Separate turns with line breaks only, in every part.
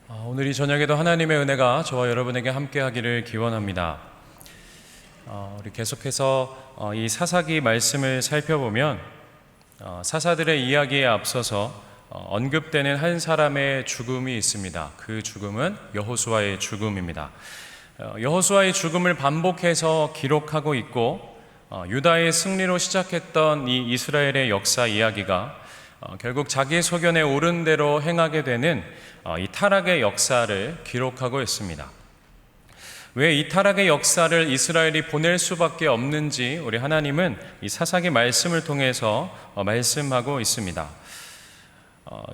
오늘 이 저녁에도 하나님의 은혜가 저와 여러분에게 함께하기를 기원합니다. 우리 계속해서 이 사사기 말씀을 살펴보면 사사들의 이야기에 앞서서 언급되는 한 사람의 죽음이 있습니다. 그 죽음은 여호수아의 죽음입니다. 여호수아의 죽음을 반복해서 기록하고 있고 유다의 승리로 시작했던 이 이스라엘의 역사 이야기가 결국 자기 소견에 옳은 대로 행하게 되는 이 타락의 역사를 기록하고 있습니다. 왜 이 타락의 역사를 이스라엘이 보낼 수밖에 없는지 우리 하나님은 이 사사기 말씀을 통해서 말씀하고 있습니다.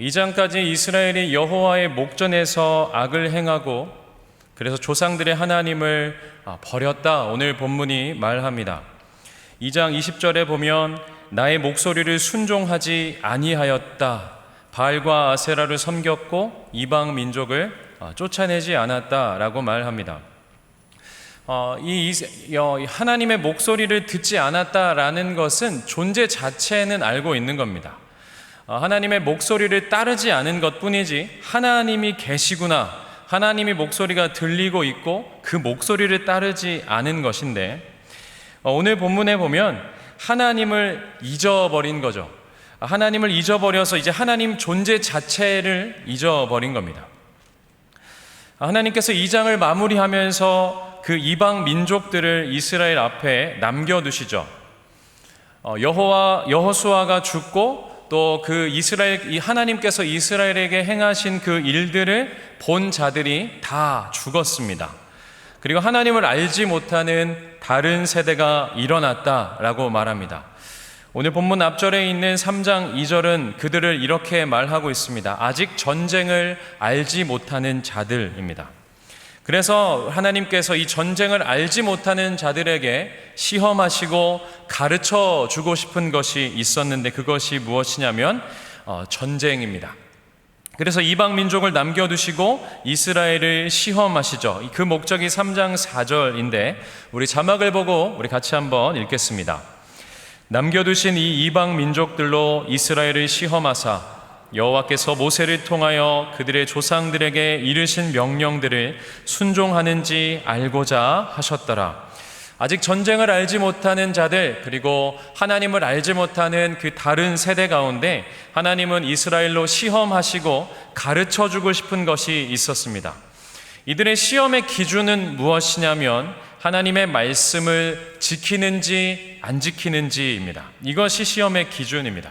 2장까지 이스라엘이 여호와의 목전에서 악을 행하고 그래서 조상들의 하나님을 버렸다, 오늘 본문이 말합니다. 2장 20절에 보면 나의 목소리를 순종하지 아니하였다, 바알과 아세라를 섬겼고 이방 민족을 쫓아내지 않았다라고 말합니다. 하나님의 목소리를 듣지 않았다라는 것은 존재 자체는 알고 있는 겁니다. 하나님의 목소리를 따르지 않은 것뿐이지 하나님이 계시구나, 하나님이 목소리가 들리고 있고 그 목소리를 따르지 않은 것인데, 오늘 본문에 보면 하나님을 잊어버린 거죠. 하나님을 잊어버려서 이제 하나님 존재 자체를 잊어버린 겁니다. 하나님께서 2장을 마무리하면서 그 이방 민족들을 이스라엘 앞에 남겨두시죠. 여호수아가 죽고 또 그 하나님께서 이스라엘에게 행하신 그 일들을 본 자들이 다 죽었습니다. 그리고 하나님을 알지 못하는 다른 세대가 일어났다라고 말합니다. 오늘 본문 앞절에 있는 3장 2절은 그들을 이렇게 말하고 있습니다. 아직 전쟁을 알지 못하는 자들입니다. 그래서 하나님께서 이 전쟁을 알지 못하는 자들에게 시험하시고 가르쳐 주고 싶은 것이 있었는데, 그것이 무엇이냐면 전쟁입니다. 그래서 이방 민족을 남겨두시고 이스라엘을 시험하시죠. 그 목적이 3장 4절인데 우리 자막을 보고 우리 같이 한번 읽겠습니다. 남겨두신 이 이방 민족들로 이스라엘을 시험하사 여호와께서 모세를 통하여 그들의 조상들에게 이르신 명령들을 순종하는지 알고자 하셨더라. 아직 전쟁을 알지 못하는 자들, 그리고 하나님을 알지 못하는 그 다른 세대 가운데 하나님은 이스라엘로 시험하시고 가르쳐주고 싶은 것이 있었습니다. 이들의 시험의 기준은 무엇이냐면 하나님의 말씀을 지키는지 안 지키는지입니다. 이것이 시험의 기준입니다.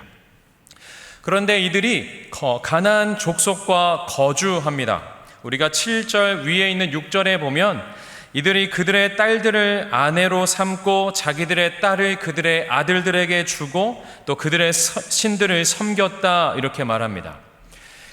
그런데 이들이 가나안 족속과 거주합니다. 우리가 7절 위에 있는 6절에 보면 이들이 그들의 딸들을 아내로 삼고 자기들의 딸을 그들의 아들들에게 주고 또 그들의 신들을 섬겼다, 이렇게 말합니다.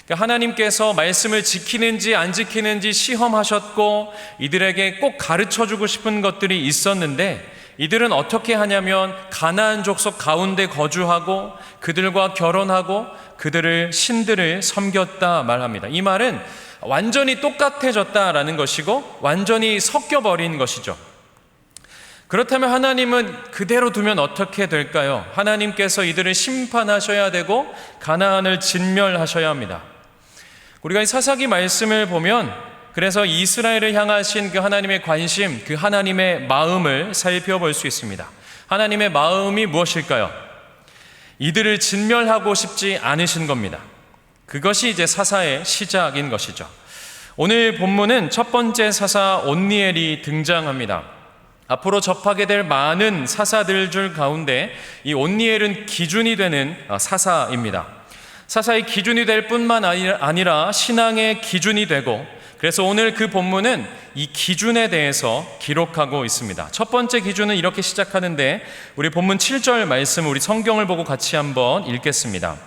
그러니까 하나님께서 말씀을 지키는지 안 지키는지 시험하셨고 이들에게 꼭 가르쳐주고 싶은 것들이 있었는데, 이들은 어떻게 하냐면 가나안 족속 가운데 거주하고 그들과 결혼하고 그들을 신들을 섬겼다 말합니다. 이 말은 완전히 똑같아졌다라는 것이고 완전히 섞여버린 것이죠. 그렇다면 하나님은 그대로 두면 어떻게 될까요? 하나님께서 이들을 심판하셔야 되고 가나안을 진멸하셔야 합니다. 우리가 이 사사기 말씀을 보면 그래서 이스라엘을 향하신 그 하나님의 관심, 그 하나님의 마음을 살펴볼 수 있습니다. 하나님의 마음이 무엇일까요? 이들을 진멸하고 싶지 않으신 겁니다. 그것이 이제 사사의 시작인 것이죠. 오늘 본문은 첫 번째 사사 온니엘이 등장합니다. 앞으로 접하게 될 많은 사사들 중 가운데 이 온니엘은 기준이 되는 사사입니다. 사사의 기준이 될 뿐만 아니라 신앙의 기준이 되고, 그래서 오늘 그 본문은 이 기준에 대해서 기록하고 있습니다. 첫 번째 기준은 이렇게 시작하는데 우리 본문 7절 말씀, 우리 성경을 보고 같이 한번 읽겠습니다.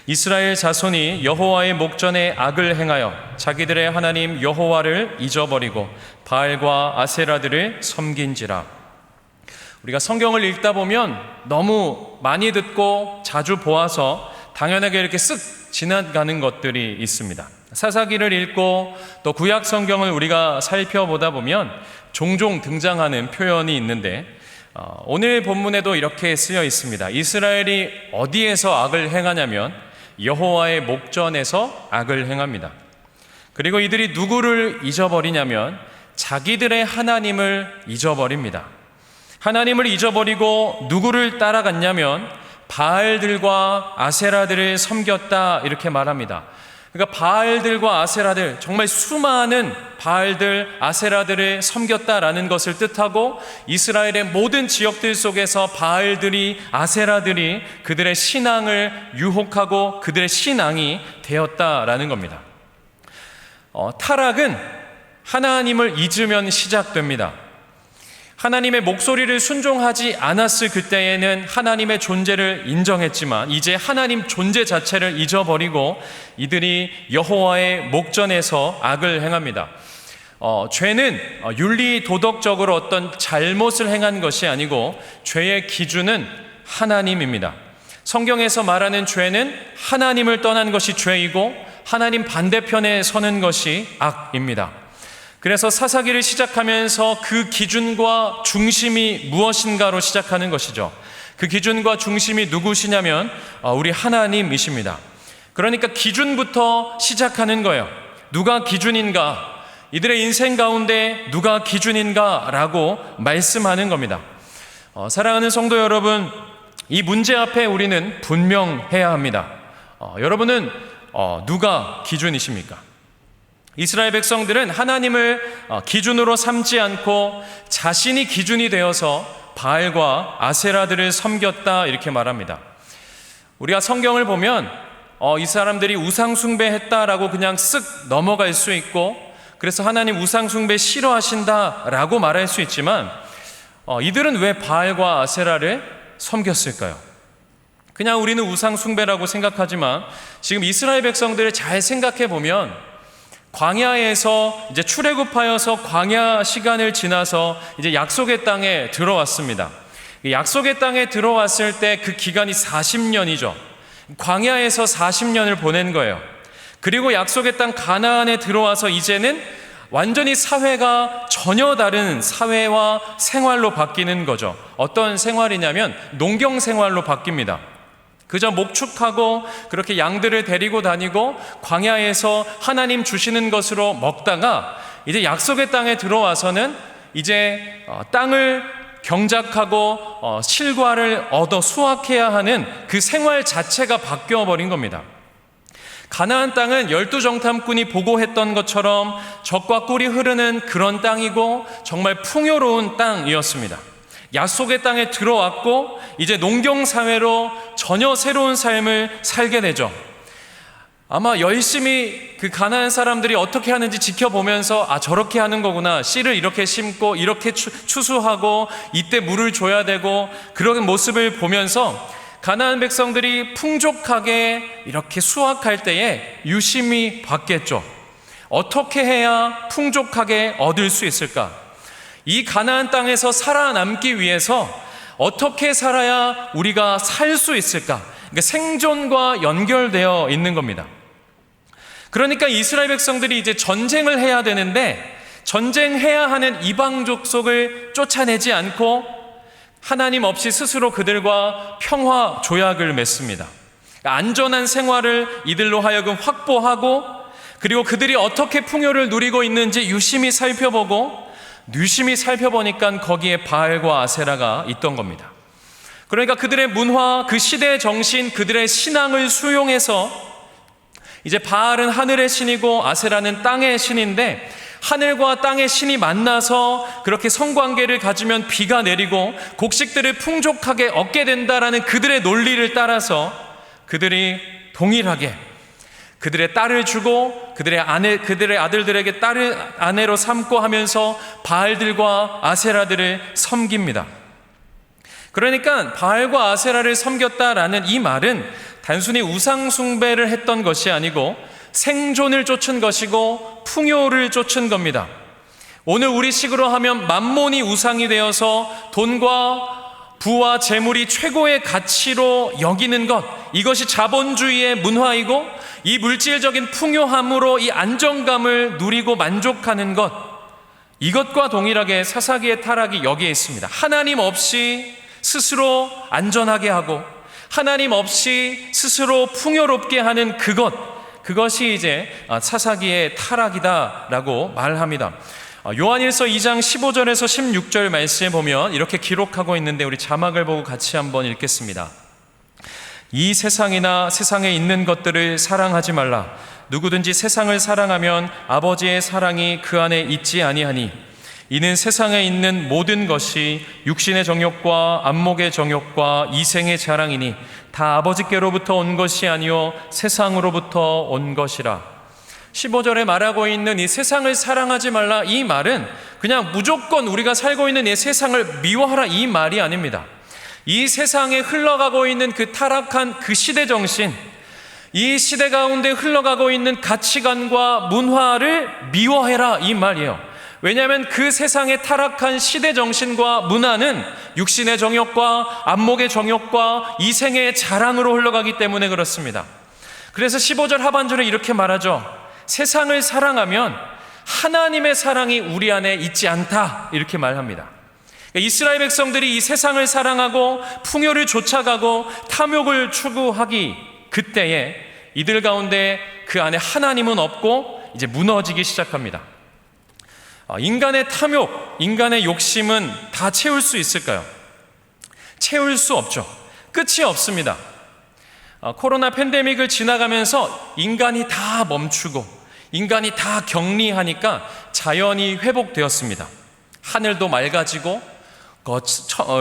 이스라엘 자손이 여호와의 목전에 악을 행하여 자기들의 하나님 여호와를 잊어버리고 바알과 아세라들을 섬긴지라. 우리가 성경을 읽다 보면 너무 많이 듣고 자주 보아서 당연하게 이렇게 쓱 지나가는 것들이 있습니다. 사사기를 읽고 또 구약 성경을 우리가 살펴보다 보면 종종 등장하는 표현이 있는데 오늘 본문에도 이렇게 쓰여 있습니다. 이스라엘이 어디에서 악을 행하냐면 여호와의 목전에서 악을 행합니다. 그리고 이들이 누구를 잊어버리냐면 자기들의 하나님을 잊어버립니다. 하나님을 잊어버리고 누구를 따라갔냐면 바알들과 아세라들을 섬겼다, 이렇게 말합니다. 그러니까 바알들과 아세라들, 정말 수많은 바알들, 아세라들을 섬겼다라는 것을 뜻하고, 이스라엘의 모든 지역들 속에서 바알들이, 아세라들이 그들의 신앙을 유혹하고 그들의 신앙이 되었다라는 겁니다. 타락은 하나님을 잊으면 시작됩니다. 하나님의 목소리를 순종하지 않았을 그때에는 하나님의 존재를 인정했지만 이제 하나님 존재 자체를 잊어버리고 이들이 여호와의 목전에서 악을 행합니다. 죄는 윤리 도덕적으로 어떤 잘못을 행한 것이 아니고 죄의 기준은 하나님입니다. 성경에서 말하는 죄는 하나님을 떠난 것이 죄이고 하나님 반대편에 서는 것이 악입니다. 그래서 사사기를 시작하면서 그 기준과 중심이 무엇인가로 시작하는 것이죠. 그 기준과 중심이 누구시냐면 우리 하나님이십니다. 그러니까 기준부터 시작하는 거예요. 누가 기준인가? 이들의 인생 가운데 누가 기준인가? 라고 말씀하는 겁니다. 사랑하는 성도 여러분, 이 문제 앞에 우리는 분명해야 합니다. 여러분은 누가 기준이십니까? 이스라엘 백성들은 하나님을 기준으로 삼지 않고 자신이 기준이 되어서 바알과 아세라들을 섬겼다, 이렇게 말합니다. 우리가 성경을 보면 이 사람들이 우상 숭배했다라고 그냥 쓱 넘어갈 수 있고, 그래서 하나님 우상 숭배 싫어하신다라고 말할 수 있지만 이들은 왜 바알과 아세라를 섬겼을까요? 그냥 우리는 우상 숭배라고 생각하지만 지금 이스라엘 백성들을 잘 생각해 보면 광야에서 이제 출애굽하여서 광야 시간을 지나서 이제 약속의 땅에 들어왔습니다. 약속의 땅에 들어왔을 때 그 기간이 40년이죠. 광야에서 40년을 보낸 거예요. 그리고 약속의 땅 가나안에 들어와서 이제는 완전히 사회가 전혀 다른 사회와 생활로 바뀌는 거죠. 어떤 생활이냐면 농경 생활로 바뀝니다. 그저 목축하고 그렇게 양들을 데리고 다니고 광야에서 하나님 주시는 것으로 먹다가 이제 약속의 땅에 들어와서는 이제 땅을 경작하고 실과를 얻어 수확해야 하는 그 생활 자체가 바뀌어 버린 겁니다. 가나안 땅은 12정탐꾼이 보고했던 것처럼 젖과 꿀이 흐르는 그런 땅이고 정말 풍요로운 땅이었습니다. 약속의 땅에 들어왔고 이제 농경사회로 전혀 새로운 삶을 살게 되죠. 아마 열심히 그 가나안 사람들이 어떻게 하는지 지켜보면서 저렇게 하는 거구나, 씨를 이렇게 심고 이렇게 추수하고 이때 물을 줘야 되고, 그런 모습을 보면서 가나안 백성들이 풍족하게 이렇게 수확할 때에 유심히 봤겠죠. 어떻게 해야 풍족하게 얻을 수 있을까? 이 가나안 땅에서 살아남기 위해서 어떻게 살아야 우리가 살 수 있을까? 그러니까 생존과 연결되어 있는 겁니다. 그러니까 이스라엘 백성들이 이제 전쟁을 해야 되는데 전쟁해야 하는 이방 족속을 쫓아내지 않고 하나님 없이 스스로 그들과 평화 조약을 맺습니다. 안전한 생활을 이들로 하여금 확보하고, 그리고 그들이 어떻게 풍요를 누리고 있는지 유심히 살펴보니까 거기에 바알과 아세라가 있던 겁니다. 그러니까 그들의 문화, 그 시대의 정신, 그들의 신앙을 수용해서 이제 바알은 하늘의 신이고 아세라는 땅의 신인데, 하늘과 땅의 신이 만나서 그렇게 성관계를 가지면 비가 내리고 곡식들을 풍족하게 얻게 된다라는 그들의 논리를 따라서 그들이 동일하게 그들의 딸을 주고 그들의 아들들에게 딸을 아내로 삼고 하면서 바알들과 아세라들을 섬깁니다. 그러니까 바알과 아세라를 섬겼다라는 이 말은 단순히 우상 숭배를 했던 것이 아니고 생존을 쫓은 것이고 풍요를 쫓은 겁니다. 오늘 우리 식으로 하면 만몬이 우상이 되어서 돈과 부와 재물이 최고의 가치로 여기는 것, 이것이 자본주의의 문화이고 이 물질적인 풍요함으로 이 안정감을 누리고 만족하는 것, 이것과 동일하게 사사기의 타락이 여기에 있습니다. 하나님 없이 스스로 안전하게 하고 하나님 없이 스스로 풍요롭게 하는 그것, 그것이 이제 사사기의 타락이다라고 말합니다. 요한일서 2장 15절에서 16절 말씀에 보면 이렇게 기록하고 있는데 우리 자막을 보고 같이 한번 읽겠습니다. 이 세상이나 세상에 있는 것들을 사랑하지 말라. 누구든지 세상을 사랑하면 아버지의 사랑이 그 안에 있지 아니하니 이는 세상에 있는 모든 것이 육신의 정욕과 안목의 정욕과 이생의 자랑이니 다 아버지께로부터 온 것이 아니요 세상으로부터 온 것이라. 15절에 말하고 있는 이 세상을 사랑하지 말라, 이 말은 그냥 무조건 우리가 살고 있는 이 세상을 미워하라, 이 말이 아닙니다. 이 세상에 흘러가고 있는 그 타락한 그 시대 정신, 이 시대 가운데 흘러가고 있는 가치관과 문화를 미워해라, 이 말이에요. 왜냐하면 그 세상의 타락한 시대 정신과 문화는 육신의 정욕과 안목의 정욕과 이생의 자랑으로 흘러가기 때문에 그렇습니다. 그래서 15절 하반절에 이렇게 말하죠. 세상을 사랑하면 하나님의 사랑이 우리 안에 있지 않다, 이렇게 말합니다. 이스라엘 백성들이 이 세상을 사랑하고 풍요를 쫓아가고 탐욕을 추구하기 그때에 이들 가운데 그 안에 하나님은 없고 이제 무너지기 시작합니다. 인간의 탐욕, 인간의 욕심은 다 채울 수 있을까요? 채울 수 없죠. 끝이 없습니다. 코로나 팬데믹을 지나가면서 인간이 다 멈추고 인간이 다 격리하니까 자연이 회복되었습니다. 하늘도 맑아지고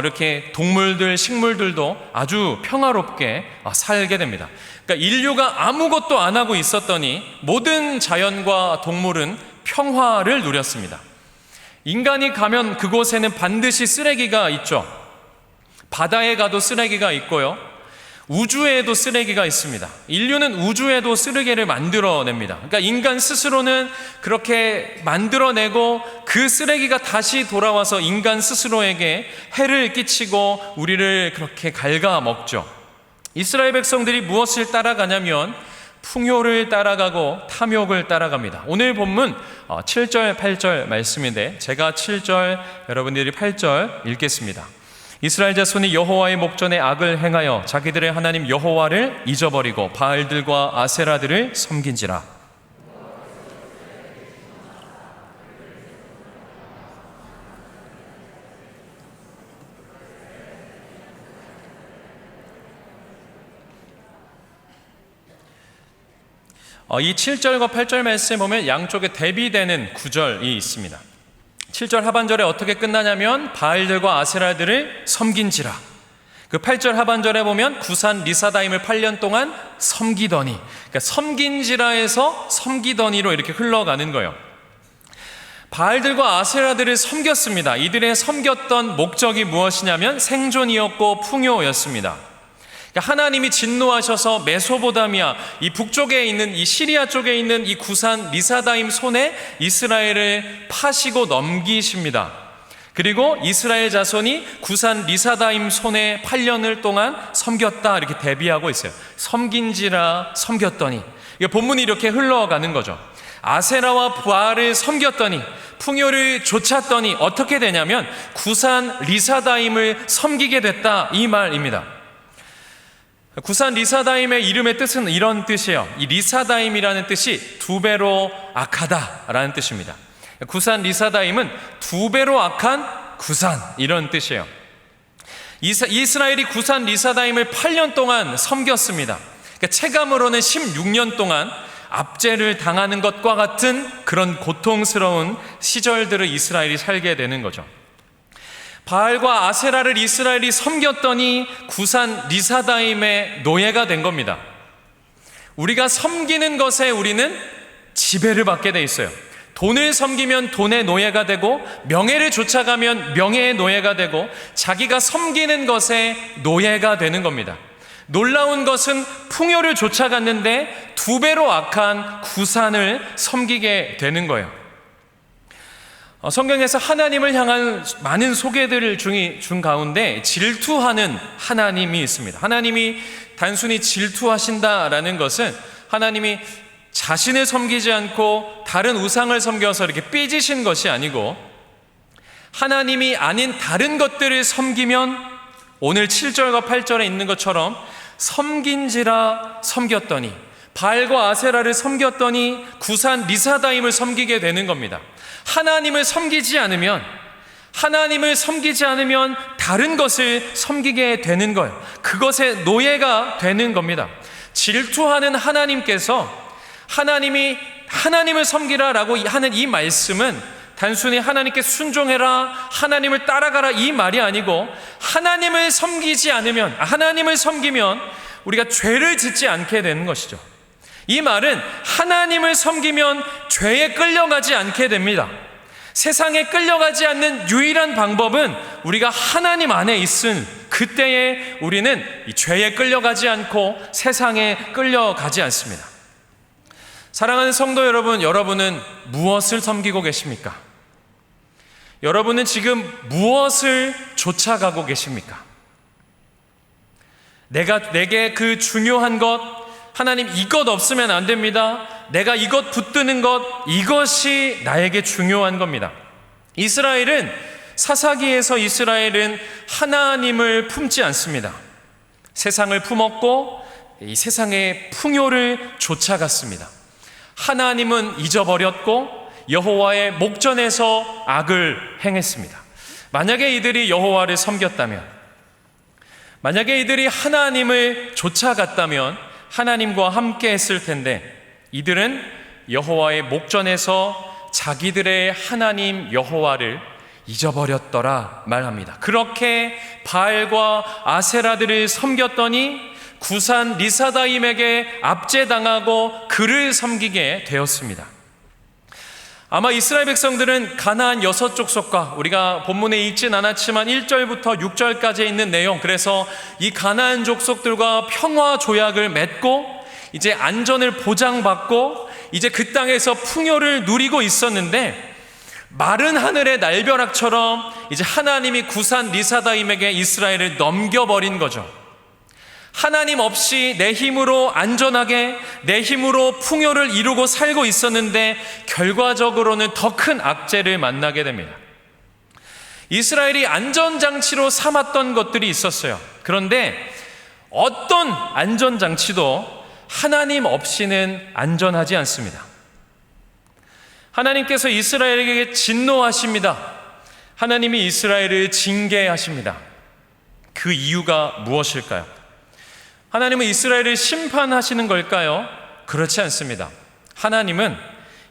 이렇게 동물들, 식물들도 아주 평화롭게 살게 됩니다. 그러니까 인류가 아무것도 안 하고 있었더니 모든 자연과 동물은 평화를 누렸습니다. 인간이 가면 그곳에는 반드시 쓰레기가 있죠. 바다에 가도 쓰레기가 있고요. 우주에도 쓰레기가 있습니다. 인류는 우주에도 쓰레기를 만들어냅니다. 그러니까 인간 스스로는 그렇게 만들어내고 그 쓰레기가 다시 돌아와서 인간 스스로에게 해를 끼치고 우리를 그렇게 갉아먹죠. 이스라엘 백성들이 무엇을 따라가냐면 풍요를 따라가고 탐욕을 따라갑니다. 오늘 본문 7절, 8절 말씀인데 제가 7절, 여러분들이 8절 읽겠습니다. 이스라엘 자손이 여호와의 목전에 악을 행하여 자기들의 하나님 여호와를 잊어버리고 바알들과 아세라들을 섬긴지라. 이 7절과 8절 말씀에 보면 양쪽에 대비되는 구절이 있습니다. 7절 하반절에 어떻게 끝나냐면 바알들과 아세라들을 섬긴지라. 그 8절 하반절에 보면 구산 리사다임을 8년 동안 섬기더니, 그러니까 섬긴지라에서 섬기더니로 이렇게 흘러가는 거예요. 바알들과 아세라들을 섬겼습니다. 이들의 섬겼던 목적이 무엇이냐면 생존이었고 풍요였습니다. 하나님이 진노하셔서 메소보다미아, 이 북쪽에 있는 이 시리아 쪽에 있는 이 구산 리사다임 손에 이스라엘을 파시고 넘기십니다. 그리고 이스라엘 자손이 구산 리사다임 손에 8년을 동안 섬겼다, 이렇게 대비하고 있어요. 섬긴지라 섬겼더니, 본문이 이렇게 흘러가는 거죠. 아세라와 바알을 섬겼더니, 풍요를 쫓았더니 어떻게 되냐면 구산 리사다임을 섬기게 됐다, 이 말입니다. 구산 리사다임의 이름의 뜻은 이런 뜻이에요. 이 리사다임이라는 뜻이 두 배로 악하다라는 뜻입니다. 구산 리사다임은 두 배로 악한 구산, 이런 뜻이에요. 이스라엘이 구산 리사다임을 8년 동안 섬겼습니다. 그러니까 체감으로는 16년 동안 압제를 당하는 것과 같은 그런 고통스러운 시절들을 이스라엘이 살게 되는 거죠. 바알과 아세라를 이스라엘이 섬겼더니 구산 리사다임의 노예가 된 겁니다. 우리가 섬기는 것에 우리는 지배를 받게 돼 있어요. 돈을 섬기면 돈의 노예가 되고, 명예를 쫓아가면 명예의 노예가 되고, 자기가 섬기는 것에 노예가 되는 겁니다. 놀라운 것은 풍요를 쫓아갔는데 두 배로 악한 구산을 섬기게 되는 거예요. 성경에서 하나님을 향한 많은 소개들 중 가운데 질투하는 하나님이 있습니다. 하나님이 단순히 질투하신다라는 것은 하나님이 자신을 섬기지 않고 다른 우상을 섬겨서 이렇게 삐지신 것이 아니고, 하나님이 아닌 다른 것들을 섬기면 오늘 7절과 8절에 있는 것처럼 섬긴지라 섬겼더니 바알과 아세라를 섬겼더니 구산 리사다임을 섬기게 되는 겁니다. 하나님을 섬기지 않으면 다른 것을 섬기게 되는 거예요. 그것의 노예가 되는 겁니다. 질투하는 하나님께서 하나님이 하나님을 섬기라라고 하는 이 말씀은 단순히 하나님께 순종해라, 하나님을 따라가라 이 말이 아니고, 하나님을 섬기면 우리가 죄를 짓지 않게 되는 것이죠. 이 말은 하나님을 섬기면 죄에 끌려가지 않게 됩니다. 세상에 끌려가지 않는 유일한 방법은 우리가 하나님 안에 있은 그때에 우리는 이 죄에 끌려가지 않고 세상에 끌려가지 않습니다. 사랑하는 성도 여러분, 여러분은 무엇을 섬기고 계십니까? 여러분은 지금 무엇을 쫓아가고 계십니까? 내게 그 중요한 것, 하나님 이것 없으면 안 됩니다. 내가 이것 붙드는 것, 이것이 나에게 중요한 겁니다. 사사기에서 이스라엘은 하나님을 품지 않습니다. 세상을 품었고 이 세상의 풍요를 쫓아갔습니다. 하나님은 잊어버렸고 여호와의 목전에서 악을 행했습니다. 만약에 이들이 여호와를 섬겼다면, 만약에 이들이 하나님을 쫓아갔다면 하나님과 함께 했을 텐데, 이들은 여호와의 목전에서 자기들의 하나님 여호와를 잊어버렸더라 말합니다. 그렇게 바알과 아세라들을 섬겼더니 구산 리사다임에게 압제당하고 그를 섬기게 되었습니다. 아마 이스라엘 백성들은 가나안 6족속과, 우리가 본문에 읽진 않았지만 1절부터 6절까지 있는 내용, 그래서 이 가나안 족속들과 평화 조약을 맺고 이제 안전을 보장받고 이제 그 땅에서 풍요를 누리고 있었는데, 마른 하늘의 날벼락처럼 이제 하나님이 구산 리사다임에게 이스라엘을 넘겨버린 거죠. 하나님 없이 내 힘으로 안전하게, 내 힘으로 풍요를 이루고 살고 있었는데 결과적으로는 더 큰 악재를 만나게 됩니다. 이스라엘이 안전장치로 삼았던 것들이 있었어요. 그런데 어떤 안전장치도 하나님 없이는 안전하지 않습니다. 하나님께서 이스라엘에게 진노하십니다. 하나님이 이스라엘을 징계하십니다. 그 이유가 무엇일까요? 하나님은 이스라엘을 심판하시는 걸까요? 그렇지 않습니다. 하나님은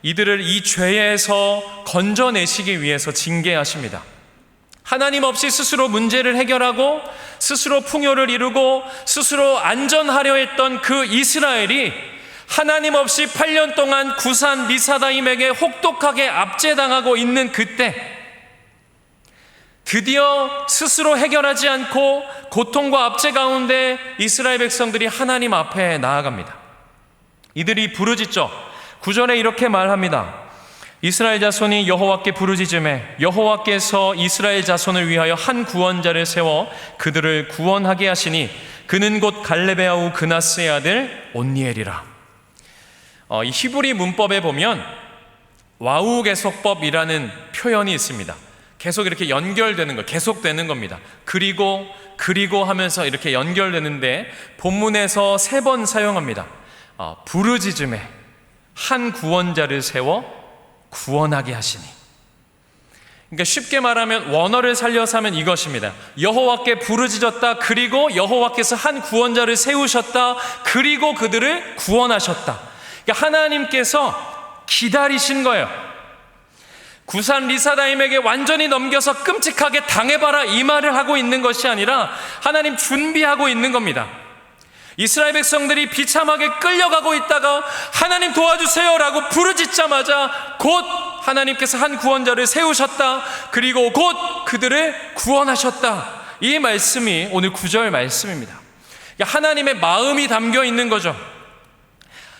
이들을 이 죄에서 건져내시기 위해서 징계하십니다. 하나님 없이 스스로 문제를 해결하고 스스로 풍요를 이루고 스스로 안전하려 했던 그 이스라엘이 하나님 없이 8년 동안 구산 리사다임에게 혹독하게 압제당하고 있는 그때, 드디어 스스로 해결하지 않고 고통과 압제 가운데 이스라엘 백성들이 하나님 앞에 나아갑니다. 이들이 부르짖죠. 9절에 이렇게 말합니다. 이스라엘 자손이 여호와께 부르짖음에 여호와께서 이스라엘 자손을 위하여 한 구원자를 세워 그들을 구원하게 하시니 그는 곧 갈렙의 아우 그나스의 아들 온니엘이라. 이 히브리 문법에 보면 와우 계속법이라는 표현이 있습니다. 계속 이렇게 연결되는 거, 계속되는 겁니다. 그리고 하면서 이렇게 연결되는데 본문에서 3번 사용합니다. 부르짖음에 한 구원자를 세워 구원하게 하시니. 그러니까 쉽게 말하면 원어를 살려서 하면 이것입니다. 여호와께 부르짖었다. 그리고 여호와께서 한 구원자를 세우셨다. 그리고 그들을 구원하셨다. 그러니까 하나님께서 기다리신 거예요. 구산 리사다임에게 완전히 넘겨서 끔찍하게 당해봐라 이 말을 하고 있는 것이 아니라 하나님 준비하고 있는 겁니다. 이스라엘 백성들이 비참하게 끌려가고 있다가 하나님 도와주세요 라고 부르짖자마자 곧 하나님께서 한 구원자를 세우셨다. 그리고 곧 그들을 구원하셨다. 이 말씀이 오늘 9절 말씀입니다. 하나님의 마음이 담겨 있는 거죠.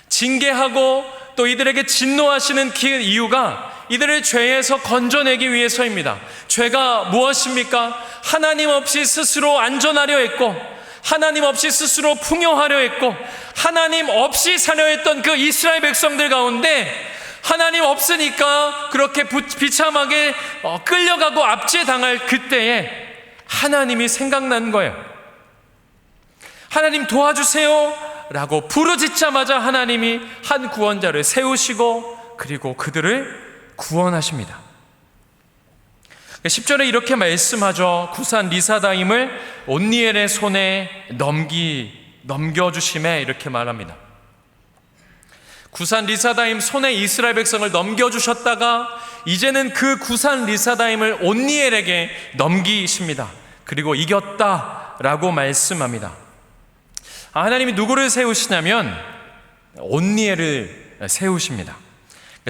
징계하고 또 이들에게 진노하시는 그 이유가 이들을 죄에서 건져내기 위해서입니다. 죄가 무엇입니까? 하나님 없이 스스로 안전하려 했고, 하나님 없이 스스로 풍요하려 했고, 하나님 없이 사려 했던 그 이스라엘 백성들 가운데 하나님 없으니까 그렇게 비참하게 끌려가고 압제당할 그때에 하나님이 생각난 거예요. 하나님 도와주세요 라고 부르짖자마자 하나님이 한 구원자를 세우시고 그리고 그들을 구원하십니다. 10절에 이렇게 말씀하죠. 구산 리사다임을 온니엘의 손에 넘겨주심에 이렇게 말합니다. 구산 리사다임 손에 이스라엘 백성을 넘겨주셨다가 이제는 그 구산 리사다임을 온니엘에게 넘기십니다. 그리고 이겼다라고 말씀합니다. 하나님이 누구를 세우시냐면 온니엘을 세우십니다.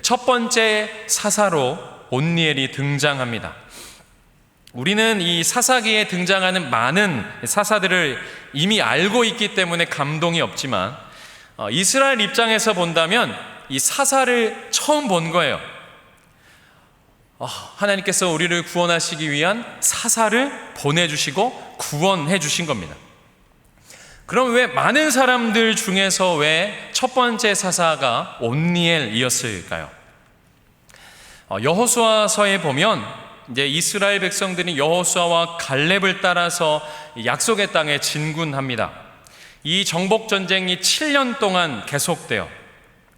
첫 번째 사사로 온니엘이 등장합니다. 우리는 이 사사기에 등장하는 많은 사사들을 이미 알고 있기 때문에 감동이 없지만 이스라엘 입장에서 본다면 이 사사를 처음 본 거예요. 하나님께서 우리를 구원하시기 위한 사사를 보내주시고 구원해 주신 겁니다. 그럼 왜 많은 사람들 중에서 왜 첫 번째 사사가 온니엘이었을까요? 여호수아서에 보면 이제 이스라엘 백성들이 여호수아와 갈렙을 따라서 약속의 땅에 진군합니다. 이 정복 전쟁이 7년 동안 계속돼요.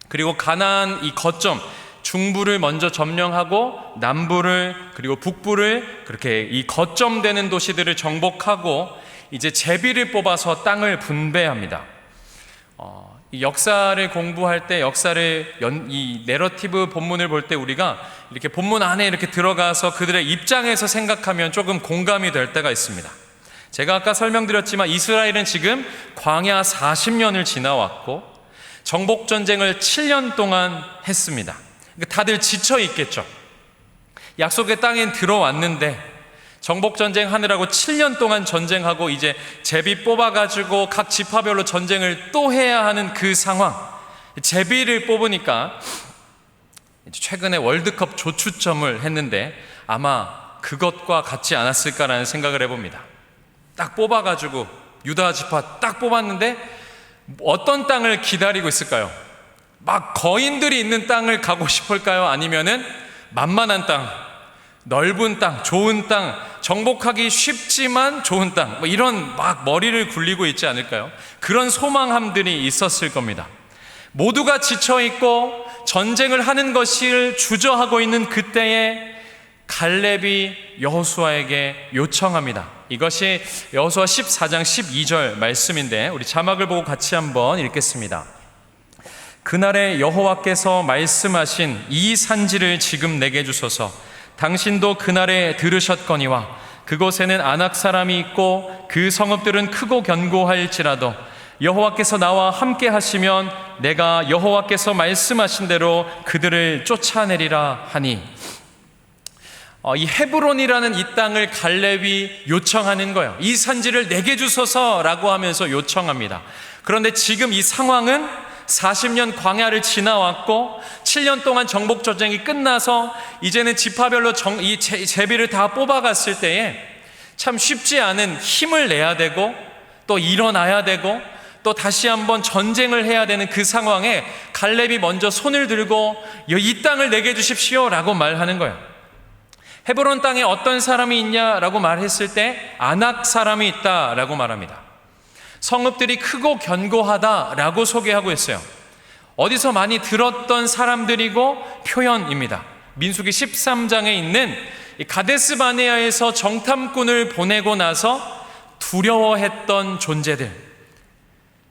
그리고 가나안 이 거점 중부를 먼저 점령하고 남부를 그리고 북부를 그렇게 이 거점되는 도시들을 정복하고 이제 제비를 뽑아서 땅을 분배합니다. 이 역사를 공부할 때 이 내러티브 본문을 볼 때 우리가 이렇게 본문 안에 이렇게 들어가서 그들의 입장에서 생각하면 조금 공감이 될 때가 있습니다. 제가 아까 설명드렸지만 이스라엘은 지금 광야 40년을 지나왔고 정복 전쟁을 7년 동안 했습니다. 다들 지쳐 있겠죠. 약속의 땅엔 들어왔는데 정복전쟁 하느라고 7년 동안 전쟁하고 이제 제비 뽑아가지고 각 지파별로 전쟁을 또 해야 하는 그 상황. 제비를 뽑으니까 최근에 월드컵 조추첨을 했는데 아마 그것과 같지 않았을까라는 생각을 해봅니다. 딱 뽑아가지고 유다 지파 딱 뽑았는데 어떤 땅을 기다리고 있을까요? 막 거인들이 있는 땅을 가고 싶을까요? 아니면은 만만한 땅, 넓은 땅, 좋은 땅, 정복하기 쉽지만 좋은 땅, 이런 막 머리를 굴리고 있지 않을까요? 그런 소망함들이 있었을 겁니다. 모두가 지쳐있고 전쟁을 하는 것을 주저하고 있는 그때에 갈렙이 여호수아에게 요청합니다. 이것이 여호수아 14장 12절 말씀인데 우리 자막을 보고 같이 한번 읽겠습니다. 그날에 여호와께서 말씀하신 이 산지를 지금 내게 주소서. 당신도 그날에 들으셨거니와 그곳에는 아낙 사람이 있고 그 성읍들은 크고 견고할지라도 여호와께서 나와 함께 하시면 내가 여호와께서 말씀하신 대로 그들을 쫓아내리라 하니. 이 헤브론이라는 이 땅을 갈렙이 요청하는 거예요. 이 산지를 내게 주소서라고 하면서 요청합니다. 그런데 지금 이 상황은 40년 광야를 지나왔고 7년 동안 정복 전쟁이 끝나서 이제는 지파별로 이 제비를 다 뽑아갔을 때에 참 쉽지 않은 힘을 내야 되고 또 일어나야 되고 또 다시 한번 전쟁을 해야 되는 그 상황에 갈렙이 먼저 손을 들고 이 땅을 내게 주십시오 라고 말하는 거예요. 헤브론 땅에 어떤 사람이 있냐라고 말했을 때 아낙 사람이 있다라고 말합니다. 성읍들이 크고 견고하다라고 소개하고 있어요. 어디서 많이 들었던 사람들이고 표현입니다. 민수기 13장에 있는 가데스 바네아에서 정탐꾼을 보내고 나서 두려워했던 존재들,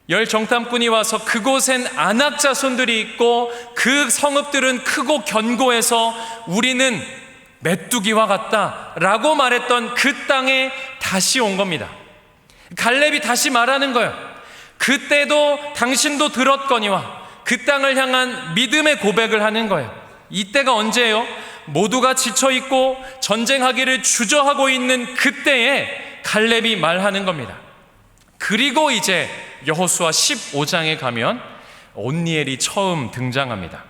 열 정탐꾼이 와서 그곳엔 아낙 자손들이 있고 그 성읍들은 크고 견고해서 우리는 메뚜기와 같다라고 말했던 그 땅에 다시 온 겁니다. 갈렙이 다시 말하는 거예요. 그때도 당신도 들었거니와 그 땅을 향한 믿음의 고백을 하는 거예요. 이때가 언제예요? 모두가 지쳐있고 전쟁하기를 주저하고 있는 그때에 갈렙이 말하는 겁니다. 그리고 이제 여호수아 15장에 가면 온니엘이 처음 등장합니다.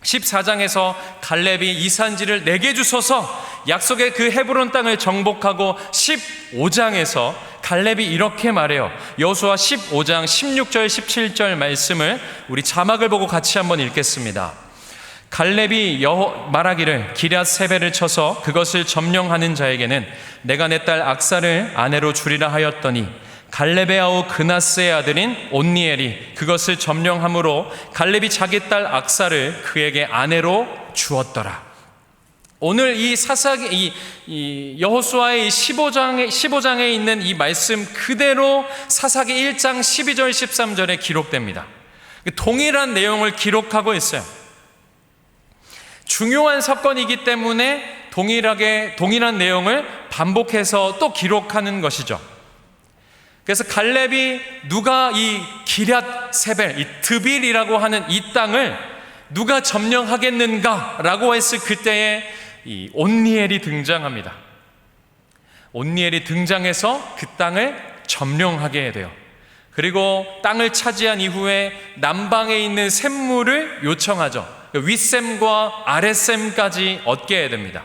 14장에서 갈렙이 이 산지를 내게 주소서 약속의 그 헤브론 땅을 정복하고 15장에서 갈렙이 이렇게 말해요. 여호수아 15장 16절 17절 말씀을 우리 자막을 보고 같이 한번 읽겠습니다. 갈렙이 말하기를 기럇 세벨을 쳐서 그것을 점령하는 자에게는 내가 내 딸 악사를 아내로 주리라 하였더니 갈렙의 아우 그나스의 아들인 온니엘이 그것을 점령함으로 갈렙이 자기 딸 악사를 그에게 아내로 주었더라. 오늘 이 사사기 이 여호수아의 15장에 있는 이 말씀 그대로 사사기 1장 12절 13절에 기록됩니다. 동일한 내용을 기록하고 있어요. 중요한 사건이기 때문에 동일한 내용을 반복해서 또 기록하는 것이죠. 그래서 갈렙이 누가 이 기럇 세벨, 이 드빌이라고 하는 이 땅을 누가 점령하겠는가라고 했을 그때에 이 온니엘이 등장합니다. 온니엘이 등장해서 그 땅을 점령하게 돼요. 그리고 땅을 차지한 이후에 남방에 있는 샘물을 요청하죠. 윗샘과 아랫샘까지 얻게 됩니다.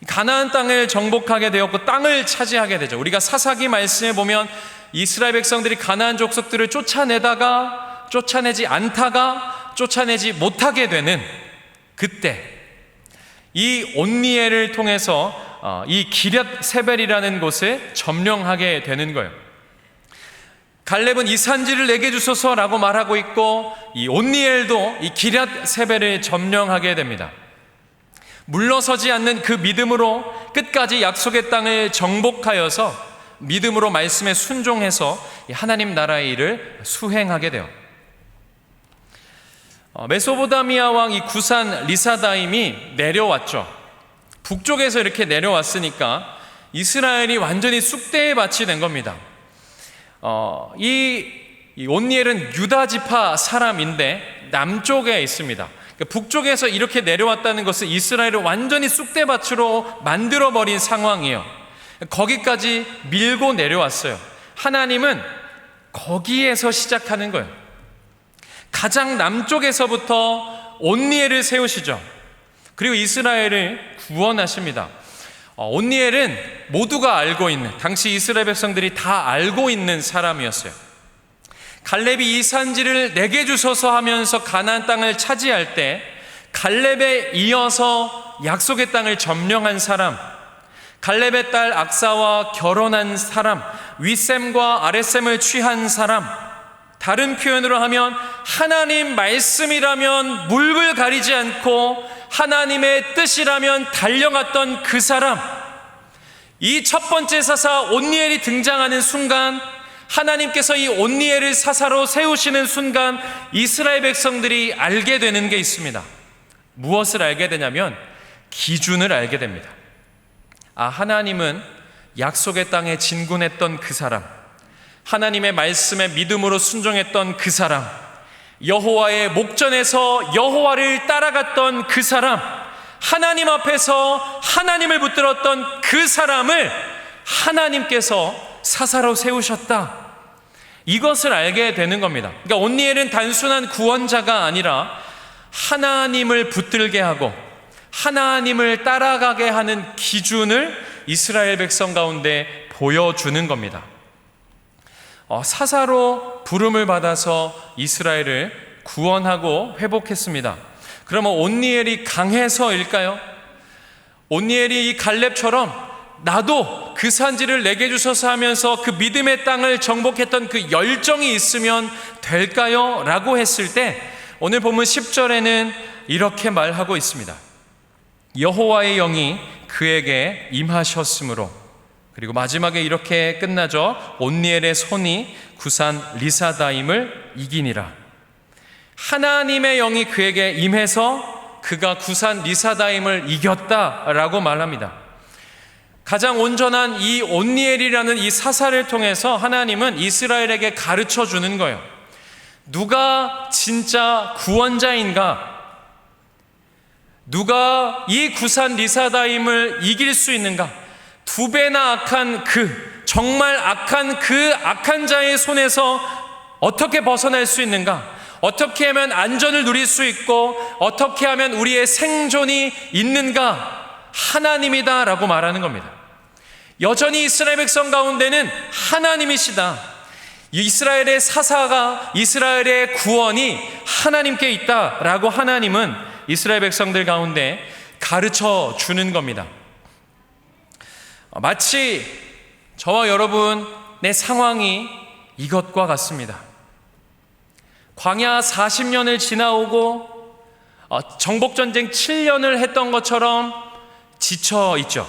가나안 땅을 정복하게 되었고 땅을 차지하게 되죠. 우리가 사사기 말씀에 보면 이스라엘 백성들이 가나안 족속들을 쫓아내지 않다가 쫓아내지 못하게 되는 그때 이 온니엘을 통해서 이 기럇 세벨이라는 곳을 점령하게 되는 거예요. 갈렙은 이 산지를 내게 주소서라고 말하고 있고 이 온니엘도 이 기럇 세벨을 점령하게 됩니다. 물러서지 않는 그 믿음으로 끝까지 약속의 땅을 정복하여서 믿음으로 말씀에 순종해서 하나님 나라의 일을 수행하게 돼요. 메소포타미아 왕 이 구산 리사다임이 내려왔죠. 북쪽에서 이렇게 내려왔으니까 이스라엘이 완전히 쑥대의 밭이 된 겁니다. 이 온니엘은 유다 지파 사람인데 남쪽에 있습니다. 북쪽에서 이렇게 내려왔다는 것은 이스라엘을 완전히 쑥대밭으로 만들어버린 상황이에요. 거기까지 밀고 내려왔어요. 하나님은 거기에서 시작하는 거예요. 가장 남쪽에서부터 온니엘을 세우시죠. 그리고 이스라엘을 구원하십니다. 온니엘은 모두가 알고 있는, 당시 이스라엘 백성들이 다 알고 있는 사람이었어요. 갈렙이 이 산지를 내게 주소서 하면서 가나안 땅을 차지할 때 갈렙에 이어서 약속의 땅을 점령한 사람, 갈렙의 딸 악사와 결혼한 사람, 윗샘과 아랫샘을 취한 사람, 다른 표현으로 하면 하나님 말씀이라면 물불 가리지 않고 하나님의 뜻이라면 달려갔던 그 사람, 이 첫 번째 사사 온니엘이 등장하는 순간 하나님께서 이 온니엘을 사사로 세우시는 순간 이스라엘 백성들이 알게 되는 게 있습니다. 무엇을 알게 되냐면 기준을 알게 됩니다. 하나님은 약속의 땅에 진군했던 그 사람, 하나님의 말씀에 믿음으로 순종했던 그 사람, 여호와의 목전에서 여호와를 따라갔던 그 사람, 하나님 앞에서 하나님을 붙들었던 그 사람을 하나님께서 사사로 세우셨다. 이것을 알게 되는 겁니다. 그러니까 온니엘은 단순한 구원자가 아니라 하나님을 붙들게 하고 하나님을 따라가게 하는 기준을 이스라엘 백성 가운데 보여주는 겁니다. 사사로 부름을 받아서 이스라엘을 구원하고 회복했습니다. 그러면 온니엘이 강해서일까요? 온니엘이 이 갈렙처럼 나도 그 산지를 내게 주셔서 하면서 그 믿음의 땅을 정복했던 그 열정이 있으면 될까요? 라고 했을 때 오늘 본문 10절에는 이렇게 말하고 있습니다. 여호와의 영이 그에게 임하셨으므로, 그리고 마지막에 이렇게 끝나죠. 온니엘의 손이 구산 리사다임을 이기니라. 하나님의 영이 그에게 임해서 그가 구산 리사다임을 이겼다라고 말합니다. 가장 온전한 이 온니엘이라는 이 사사를 통해서 하나님은 이스라엘에게 가르쳐 주는 거예요. 누가 진짜 구원자인가? 누가 이 구산 리사다임을 이길 수 있는가? 두 배나 악한 정말 악한 악한 자의 손에서 어떻게 벗어날 수 있는가? 어떻게 하면 안전을 누릴 수 있고 어떻게 하면 우리의 생존이 있는가? 하나님이다 라고 말하는 겁니다. 여전히 이스라엘 백성 가운데는 하나님이시다. 이스라엘의 사사가, 이스라엘의 구원이 하나님께 있다 라고 하나님은 이스라엘 백성들 가운데 가르쳐 주는 겁니다. 마치 저와 여러분 내 상황이 이것과 같습니다. 광야 40년을 지나오고 정복전쟁 7년을 했던 것처럼 지쳐 있죠.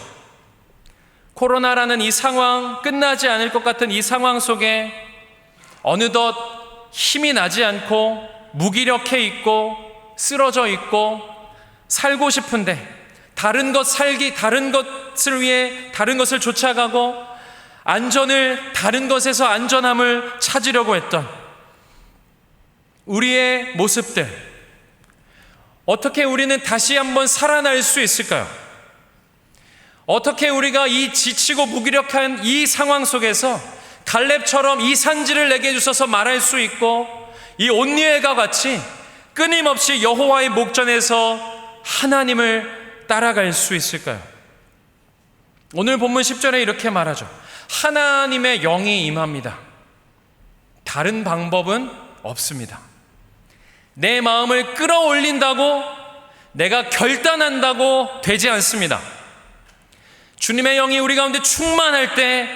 코로나라는 이 상황, 끝나지 않을 것 같은 이 상황 속에 어느덧 힘이 나지 않고 무기력해 있고 쓰러져 있고 살고 싶은데 다른 것을 위해 다른 것을 쫓아가고 다른 것에서 안전함을 찾으려고 했던 우리의 모습들, 어떻게 우리는 다시 한번 살아날 수 있을까요? 어떻게 우리가 이 지치고 무기력한 이 상황 속에서 갈렙처럼 이 산지를 내게 주셔서 말할 수 있고 이 온니엘과 같이 끊임없이 여호와의 목전에서 하나님을 따라갈 수 있을까요? 오늘 본문 10절에 이렇게 말하죠. 하나님의 영이 임합니다. 다른 방법은 없습니다. 내 마음을 끌어올린다고, 내가 결단한다고 되지 않습니다. 주님의 영이 우리 가운데 충만할 때,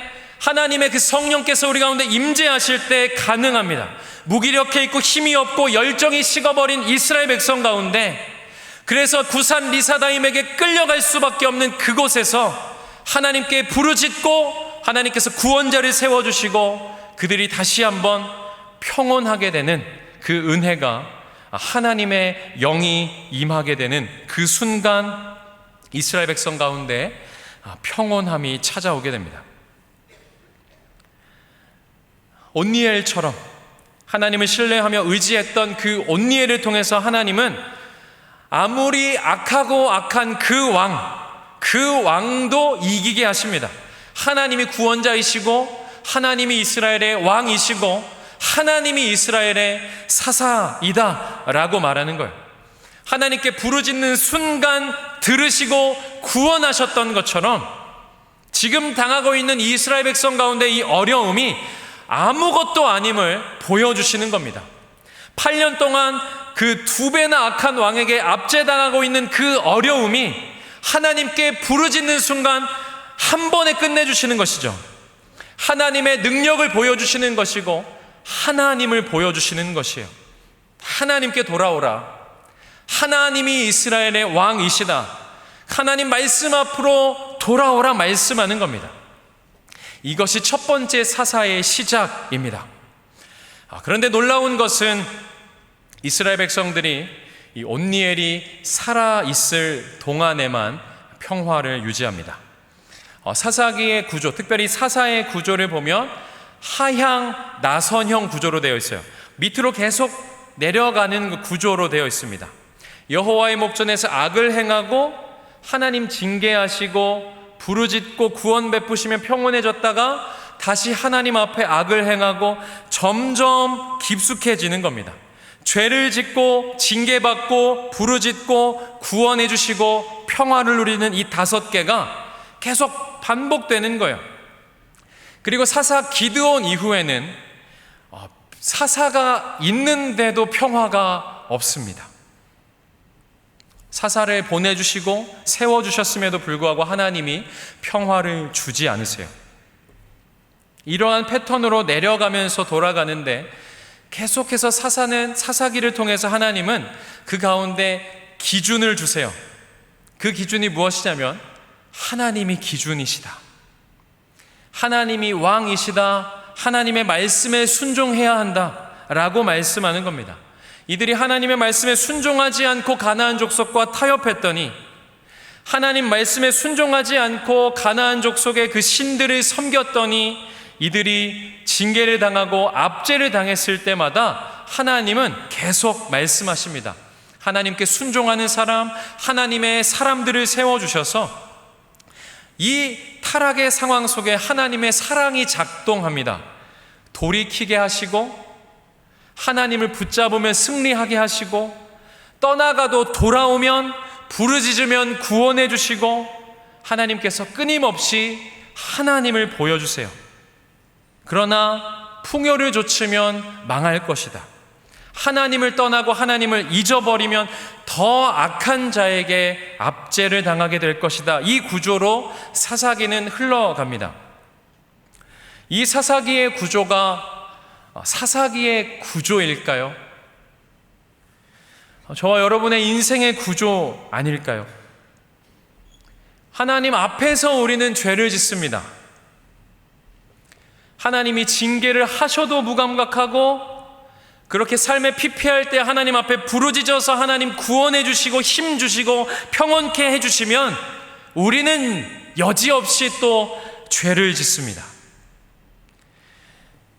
하나님의 그 성령께서 우리 가운데 임재하실 때 가능합니다. 무기력해 있고 힘이 없고 열정이 식어버린 이스라엘 백성 가운데, 그래서 구산 리사다임에게 끌려갈 수밖에 없는 그곳에서 하나님께 부르짖고 하나님께서 구원자를 세워주시고 그들이 다시 한번 평온하게 되는 그 은혜가, 하나님의 영이 임하게 되는 그 순간 이스라엘 백성 가운데 평온함이 찾아오게 됩니다. 온니엘처럼 하나님을 신뢰하며 의지했던 그 온니엘을 통해서 하나님은 아무리 악하고 악한 그 왕도 이기게 하십니다. 하나님이 구원자이시고 하나님이 이스라엘의 왕이시고 하나님이 이스라엘의 사사이다 라고 말하는 거예요. 하나님께 부르짖는 순간 들으시고 구원하셨던 것처럼 지금 당하고 있는 이스라엘 백성 가운데 이 어려움이 아무것도 아님을 보여주시는 겁니다. 8년 동안 그 2배나 악한 왕에게 압제당하고 있는 그 어려움이 하나님께 부르짖는 순간 한 번에 끝내주시는 것이죠. 하나님의 능력을 보여주시는 것이고 하나님을 보여주시는 것이에요. 하나님께 돌아오라. 하나님이 이스라엘의 왕이시다. 하나님 말씀 앞으로 돌아오라 말씀하는 겁니다. 이것이 첫 번째 사사의 시작입니다. 그런데 놀라운 것은 이스라엘 백성들이 이 온니엘이 살아있을 동안에만 평화를 유지합니다. 사사기의 구조, 특별히 사사의 구조를 보면 하향 나선형 구조로 되어 있어요. 밑으로 계속 내려가는 구조로 되어 있습니다. 여호와의 목전에서 악을 행하고 하나님 징계하시고 부르짖고 구원 베푸시며 평온해졌다가 다시 하나님 앞에 악을 행하고 점점 깊숙해지는 겁니다. 죄를 짓고 징계받고 부르짖고 구원해 주시고 평화를 누리는 이 5개가 계속 반복되는 거예요. 그리고 사사 기드온 이후에는 사사가 있는데도 평화가 없습니다. 사사를 보내주시고 세워주셨음에도 불구하고 하나님이 평화를 주지 않으세요. 이러한 패턴으로 내려가면서 돌아가는데 계속해서 사사기를 통해서 하나님은 그 가운데 기준을 주세요. 그 기준이 무엇이냐면 하나님이 기준이시다. 하나님이 왕이시다. 하나님의 말씀에 순종해야 한다 라고 말씀하는 겁니다. 이들이 하나님의 말씀에 순종하지 않고 가나안 족속과 타협했더니, 하나님 말씀에 순종하지 않고 가나안 족속의 그 신들을 섬겼더니 이들이 징계를 당하고 압제를 당했을 때마다 하나님은 계속 말씀하십니다. 하나님께 순종하는 사람, 하나님의 사람들을 세워주셔서 이 타락의 상황 속에 하나님의 사랑이 작동합니다. 돌이키게 하시고 하나님을 붙잡으면 승리하게 하시고 떠나가도 돌아오면 부르짖으면 구원해 주시고 하나님께서 끊임없이 하나님을 보여주세요. 그러나 풍요를 좇으면 망할 것이다. 하나님을 떠나고 하나님을 잊어버리면 더 악한 자에게 압제를 당하게 될 것이다. 이 구조로 사사기는 흘러갑니다. 이 사사기의 구조가 사사기의 구조일까요? 저와 여러분의 인생의 구조 아닐까요? 하나님 앞에서 우리는 죄를 짓습니다. 하나님이 징계를 하셔도 무감각하고, 그렇게 삶에 피폐할 때 하나님 앞에 부르짖어서 하나님 구원해 주시고 힘 주시고 평온케 해 주시면 우리는 여지없이 또 죄를 짓습니다.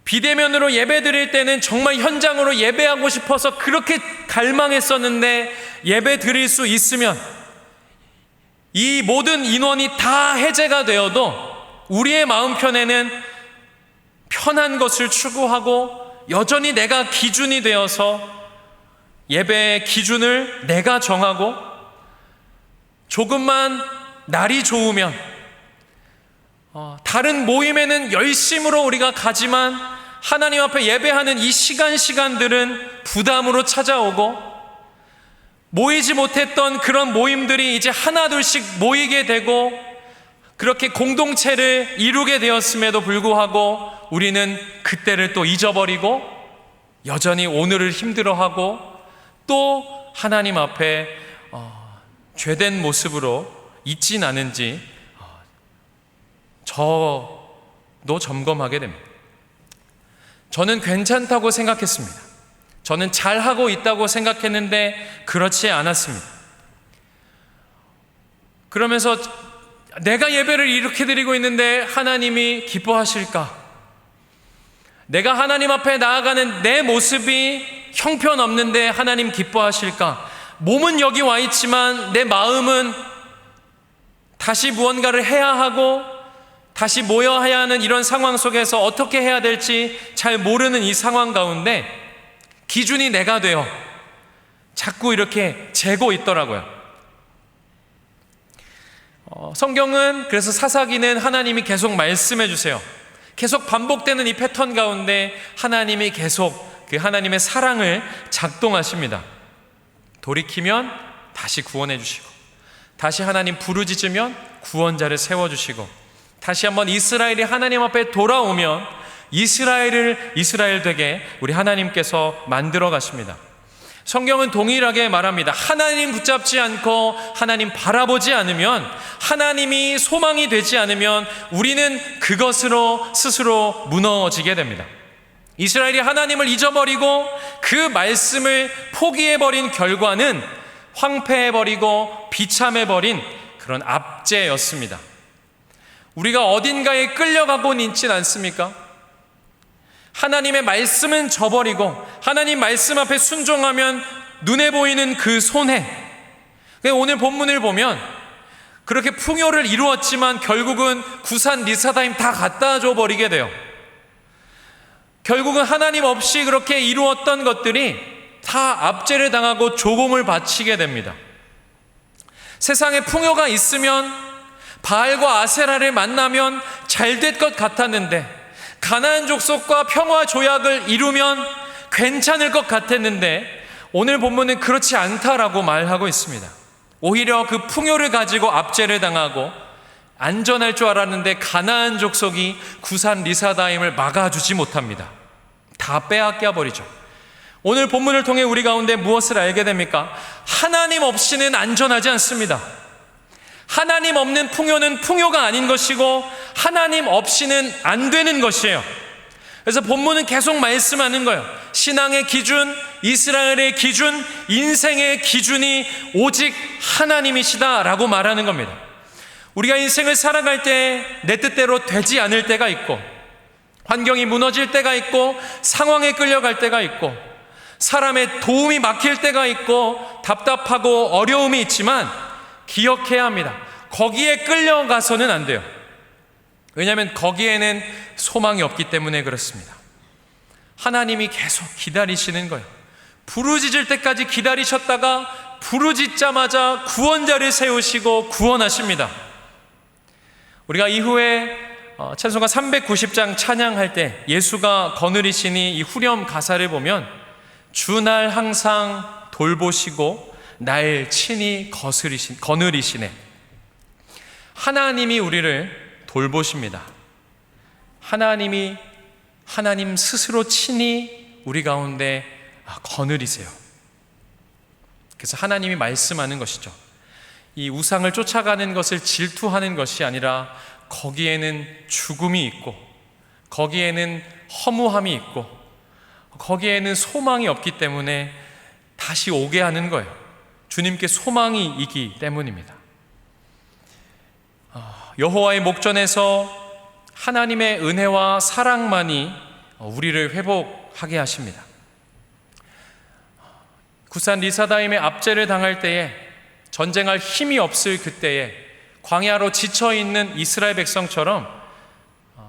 비대면으로 예배 드릴 때는 정말 현장으로 예배하고 싶어서 그렇게 갈망했었는데, 예배 드릴 수 있으면 이 모든 인원이 다 해제가 되어도 우리의 마음편에는 편한 것을 추구하고, 여전히 내가 기준이 되어서 예배의 기준을 내가 정하고, 조금만 날이 좋으면 다른 모임에는 열심으로 우리가 가지만 하나님 앞에 예배하는 이 시간들은 부담으로 찾아오고, 모이지 못했던 그런 모임들이 이제 하나둘씩 모이게 되고, 그렇게 공동체를 이루게 되었음에도 불구하고 우리는 그때를 또 잊어버리고 여전히 오늘을 힘들어하고 또 하나님 앞에 죄된 모습으로 있진 않은지 저도 점검하게 됩니다. 저는 괜찮다고 생각했습니다. 저는 잘하고 있다고 생각했는데 그렇지 않았습니다. 그러면서 내가 예배를 이렇게 드리고 있는데 하나님이 기뻐하실까? 내가 하나님 앞에 나아가는 내 모습이 형편없는데 하나님 기뻐하실까? 몸은 여기 와 있지만 내 마음은 다시 무언가를 해야 하고 다시 모여야 하는 이런 상황 속에서 어떻게 해야 될지 잘 모르는 이 상황 가운데 기준이 내가 되어 자꾸 이렇게 재고 있더라고요. 성경은 그래서 사사기는 하나님이 계속 말씀해 주세요. 계속 반복되는 이 패턴 가운데 하나님이 계속 그 하나님의 사랑을 작동하십니다. 돌이키면 다시 구원해 주시고, 다시 하나님 부르짖으면 구원자를 세워주시고, 다시 한번 이스라엘이 하나님 앞에 돌아오면 이스라엘을 이스라엘 되게 우리 하나님께서 만들어 가십니다. 성경은 동일하게 말합니다. 하나님 붙잡지 않고 하나님 바라보지 않으면, 하나님이 소망이 되지 않으면 우리는 그것으로 스스로 무너지게 됩니다. 이스라엘이 하나님을 잊어버리고 그 말씀을 포기해버린 결과는 황폐해버리고 비참해버린 그런 압제였습니다. 우리가 어딘가에 끌려가고 있진 않습니까? 하나님의 말씀은 저버리고 하나님 말씀 앞에 순종하면 눈에 보이는 그 손해. 오늘 본문을 보면 그렇게 풍요를 이루었지만 결국은 구산 리사다임 다 갖다 줘 버리게 돼요. 결국은 하나님 없이 그렇게 이루었던 것들이 다 압제를 당하고 조공을 바치게 됩니다. 세상에 풍요가 있으면, 바알과 아세라를 만나면 잘 될 것 같았는데, 가나안 족속과 평화 조약을 이루면 괜찮을 것 같았는데, 오늘 본문은 그렇지 않다라고 말하고 있습니다. 오히려 그 풍요를 가지고 압제를 당하고 안전할 줄 알았는데 가나안 족속이 구산 리사다임을 막아주지 못합니다. 다 빼앗겨 버리죠. 오늘 본문을 통해 우리 가운데 무엇을 알게 됩니까? 하나님 없이는 안전하지 않습니다. 하나님 없는 풍요는 풍요가 아닌 것이고 하나님 없이는 안 되는 것이에요. 그래서 본문은 계속 말씀하는 거예요. 신앙의 기준, 이스라엘의 기준, 인생의 기준이 오직 하나님이시다라고 말하는 겁니다. 우리가 인생을 살아갈 때 내 뜻대로 되지 않을 때가 있고, 환경이 무너질 때가 있고, 상황에 끌려갈 때가 있고, 사람의 도움이 막힐 때가 있고, 답답하고 어려움이 있지만 기억해야 합니다. 거기에 끌려가서는 안 돼요. 왜냐하면 거기에는 소망이 없기 때문에 그렇습니다. 하나님이 계속 기다리시는 거예요. 부르짖을 때까지 기다리셨다가 부르짖자마자 구원자를 세우시고 구원하십니다. 우리가 이후에 찬송가 390장 찬양할 때 예수가 거느리시니 이 후렴 가사를 보면, 주 날 항상 돌보시고 날 친히 거느리시네. 하나님이 우리를 돌보십니다. 하나님 스스로 친히 우리 가운데 거느리세요. 그래서 하나님이 말씀하는 것이죠. 이 우상을 쫓아가는 것을 질투하는 것이 아니라 거기에는 죽음이 있고, 거기에는 허무함이 있고, 거기에는 소망이 없기 때문에 다시 오게 하는 거예요. 주님께 소망이 있기 때문입니다. 여호와의 목전에서 하나님의 은혜와 사랑만이 우리를 회복하게 하십니다. 구산 리사다임의 압제를 당할 때에, 전쟁할 힘이 없을 그때에 광야로 지쳐있는 이스라엘 백성처럼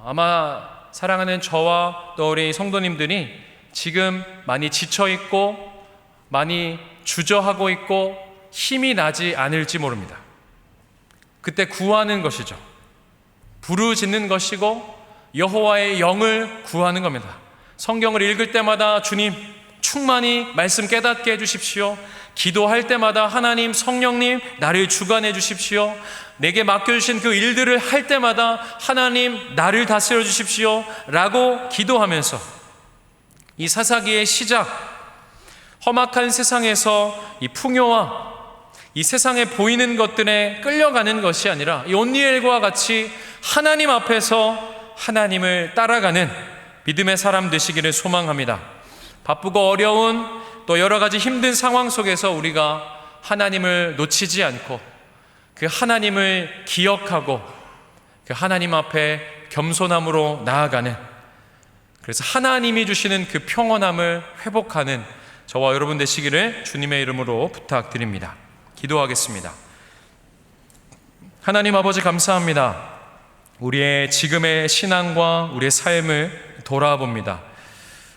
아마 사랑하는 저와 또 우리 성도님들이 지금 많이 지쳐있고 많이 주저하고 있고 힘이 나지 않을지 모릅니다. 그때 구하는 것이죠. 부르짖는 것이고 여호와의 영을 구하는 겁니다. 성경을 읽을 때마다 주님 충만히 말씀 깨닫게 해주십시오. 기도할 때마다 하나님 성령님 나를 주관해 주십시오. 내게 맡겨주신 그 일들을 할 때마다 하나님 나를 다스려 주십시오 라고 기도하면서 이 사사기의 시작, 험악한 세상에서 이 풍요와 이 세상에 보이는 것들에 끌려가는 것이 아니라 이 온니엘과 같이 하나님 앞에서 하나님을 따라가는 믿음의 사람 되시기를 소망합니다. 바쁘고 어려운 또 여러 가지 힘든 상황 속에서 우리가 하나님을 놓치지 않고 그 하나님을 기억하고 그 하나님 앞에 겸손함으로 나아가는, 그래서 하나님이 주시는 그 평온함을 회복하는 저와 여러분 되시기를 주님의 이름으로 부탁드립니다. 기도하겠습니다. 하나님 아버지 감사합니다. 우리의 지금의 신앙과 우리의 삶을 돌아봅니다.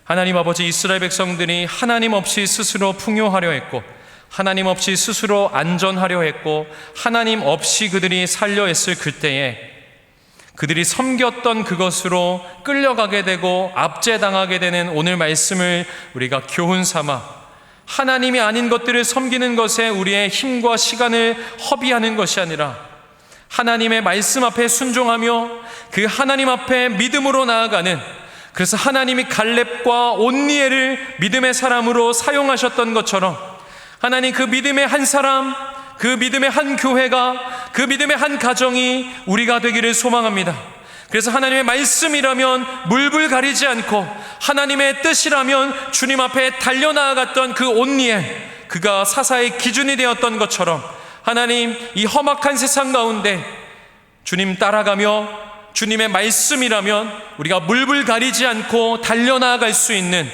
하나님 아버지, 이스라엘 백성들이 하나님 없이 스스로 풍요하려 했고 하나님 없이 스스로 안전하려 했고 하나님 없이 그들이 살려 했을 그때에 그들이 섬겼던 그것으로 끌려가게 되고 압제당하게 되는 오늘 말씀을 우리가 교훈 삼아 하나님이 아닌 것들을 섬기는 것에 우리의 힘과 시간을 허비하는 것이 아니라 하나님의 말씀 앞에 순종하며 그 하나님 앞에 믿음으로 나아가는, 그래서 하나님이 갈렙과 온니엘을 믿음의 사람으로 사용하셨던 것처럼 하나님 그 믿음의 한 사람, 그 믿음의 한 교회가, 그 믿음의 한 가정이 우리가 되기를 소망합니다. 그래서 하나님의 말씀이라면 물불 가리지 않고 하나님의 뜻이라면 주님 앞에 달려나아갔던 그 온니엘, 그가 사사의 기준이 되었던 것처럼 하나님 이 험악한 세상 가운데 주님 따라가며 주님의 말씀이라면 우리가 물불 가리지 않고 달려나아갈 수 있는,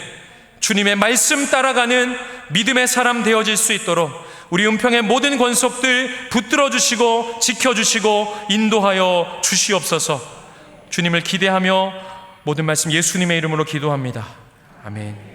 주님의 말씀 따라가는 믿음의 사람 되어질 수 있도록 우리 은평의 모든 권속들 붙들어 주시고 지켜주시고 인도하여 주시옵소서. 주님을 기대하며 모든 말씀 예수님의 이름으로 기도합니다. 아멘.